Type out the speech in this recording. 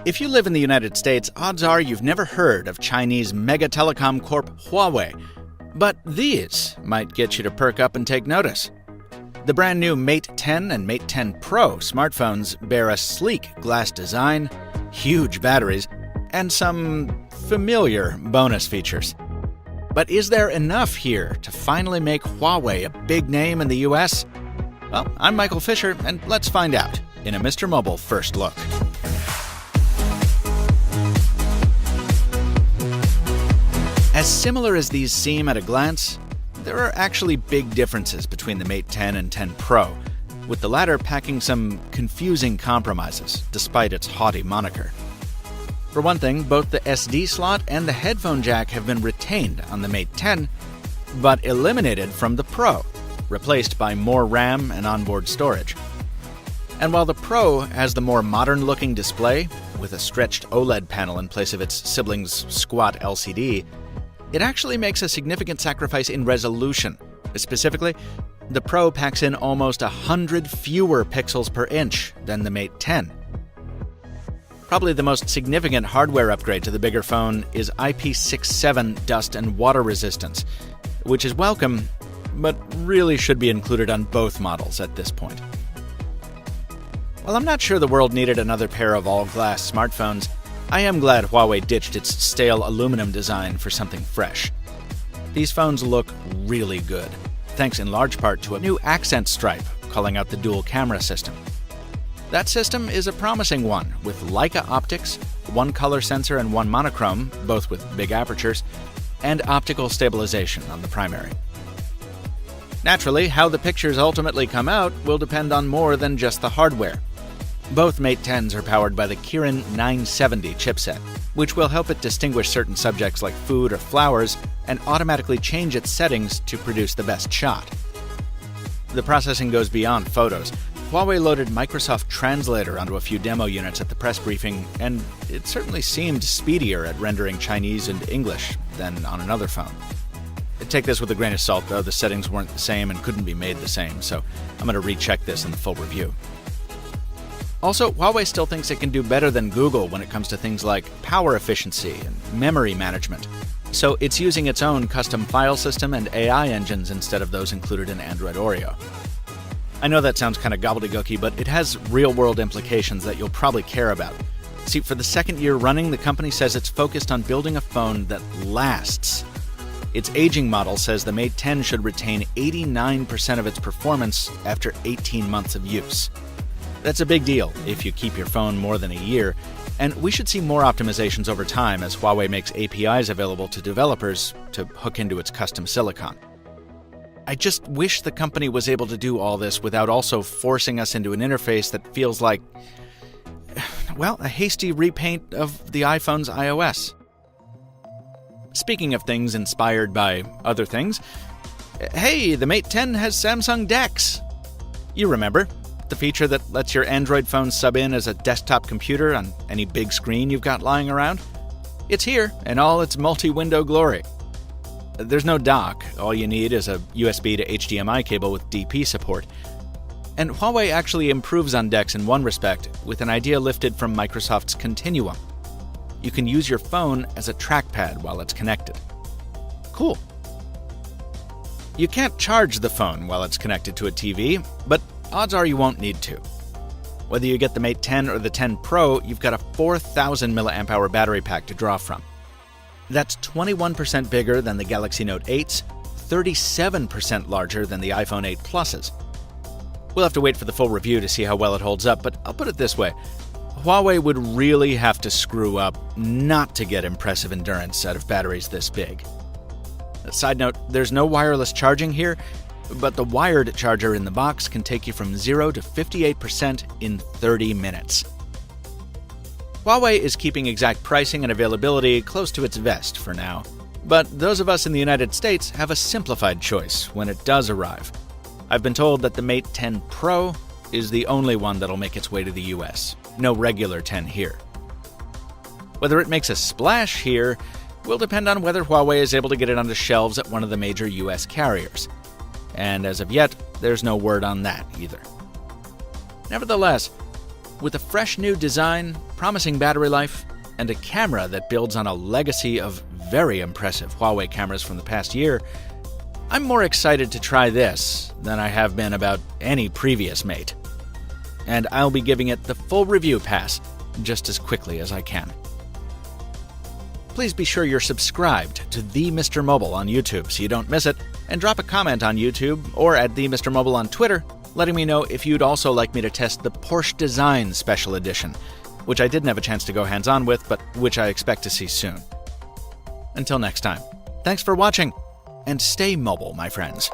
If you live in the United States, odds are you've never heard of Chinese mega telecom corp Huawei. But these might get you to perk up and take notice. The brand new Mate 10 and Mate 10 Pro smartphones bear a sleek glass design, huge batteries, and some familiar bonus features. But is there enough here to finally make Huawei a big name in the US? Well, I'm Michael Fisher, and let's find out in a MrMobile First Look. As similar as these seem at a glance, there are actually big differences between the Mate 10 and 10 Pro, with the latter packing some confusing compromises, despite its haughty moniker. For one thing, both the SD slot and the headphone jack have been retained on the Mate 10, but eliminated from the Pro, replaced by more RAM and onboard storage. And while the Pro has the more modern-looking display, with a stretched OLED panel in place of its sibling's squat LCD, it actually makes a significant sacrifice in resolution. Specifically, the Pro packs in almost 100 fewer pixels per inch than the Mate 10. Probably the most significant hardware upgrade to the bigger phone is IP67 dust and water resistance, which is welcome, but really should be included on both models at this point. While I'm not sure the world needed another pair of all-glass smartphones, I am glad Huawei ditched its stale aluminum design for something fresh. These phones look really good, thanks in large part to a new accent stripe calling out the dual camera system. That system is a promising one, with Leica optics, one color sensor and one monochrome, both with big apertures, and optical stabilization on the primary. Naturally, how the pictures ultimately come out will depend on more than just the hardware. Both Mate 10s are powered by the Kirin 970 chipset, which will help it distinguish certain subjects like food or flowers and automatically change its settings to produce the best shot. The processing goes beyond photos. Huawei loaded Microsoft Translator onto a few demo units at the press briefing, and it certainly seemed speedier at rendering Chinese and English than on another phone. Take this with a grain of salt, though. The settings weren't the same and couldn't be made the same, so I'm going to recheck this in the full review. Also, Huawei still thinks it can do better than Google when it comes to things like power efficiency and memory management, so it's using its own custom file system and AI engines instead of those included in Android Oreo. I know that sounds kind of gobbledygooky, but it has real-world implications that you'll probably care about. See, for the second year running, the company says it's focused on building a phone that lasts. Its aging model says the Mate 10 should retain 89% of its performance after 18 months of use. That's a big deal if you keep your phone more than a year, and we should see more optimizations over time as Huawei makes APIs available to developers to hook into its custom silicon. I just wish the company was able to do all this without also forcing us into an interface that feels like, well, a hasty repaint of the iPhone's iOS. Speaking of things inspired by other things, hey, the Mate 10 has Samsung DeX. You remember, the feature that lets your Android phone sub in as a desktop computer on any big screen you've got lying around? It's here in all its multi-window glory. There's no dock. All you need is a USB to HDMI cable with DP support. And Huawei actually improves on DeX in one respect, with an idea lifted from Microsoft's Continuum. You can use your phone as a trackpad while it's connected. Cool. You can't charge the phone while it's connected to a TV, but odds are you won't need to. Whether you get the Mate 10 or the 10 Pro, you've got a 4,000 mAh battery pack to draw from. That's 21% bigger than the Galaxy Note 8s, 37% larger than the iPhone 8 Pluses. We'll have to wait for the full review to see how well it holds up, but I'll put it this way. Huawei would really have to screw up not to get impressive endurance out of batteries this big. Side note, there's no wireless charging here, but the wired charger in the box can take you from 0 to 58% in 30 minutes. Huawei is keeping exact pricing and availability close to its vest for now, but those of us in the United States have a simplified choice when it does arrive. I've been told that the Mate 10 Pro is the only one that'll make its way to the US. No regular 10 here. Whether it makes a splash here will depend on whether Huawei is able to get it onto shelves at one of the major US carriers. And as of yet, there's no word on that either. Nevertheless, With a fresh new design, promising battery life, and a camera that builds on a legacy of very impressive Huawei cameras from the past year, I'm more excited to try this than I have been about any previous Mate. And I'll be giving it the full review pass just as quickly as I can. Please be sure you're subscribed to The Mr. Mobile on YouTube so you don't miss it, and drop a comment on YouTube or at The Mr. Mobile on Twitter, letting me know if you'd also like me to test the Porsche Design Special Edition, which I didn't have a chance to go hands-on with, but which I expect to see soon. Until next time, thanks for watching, and stay mobile, my friends.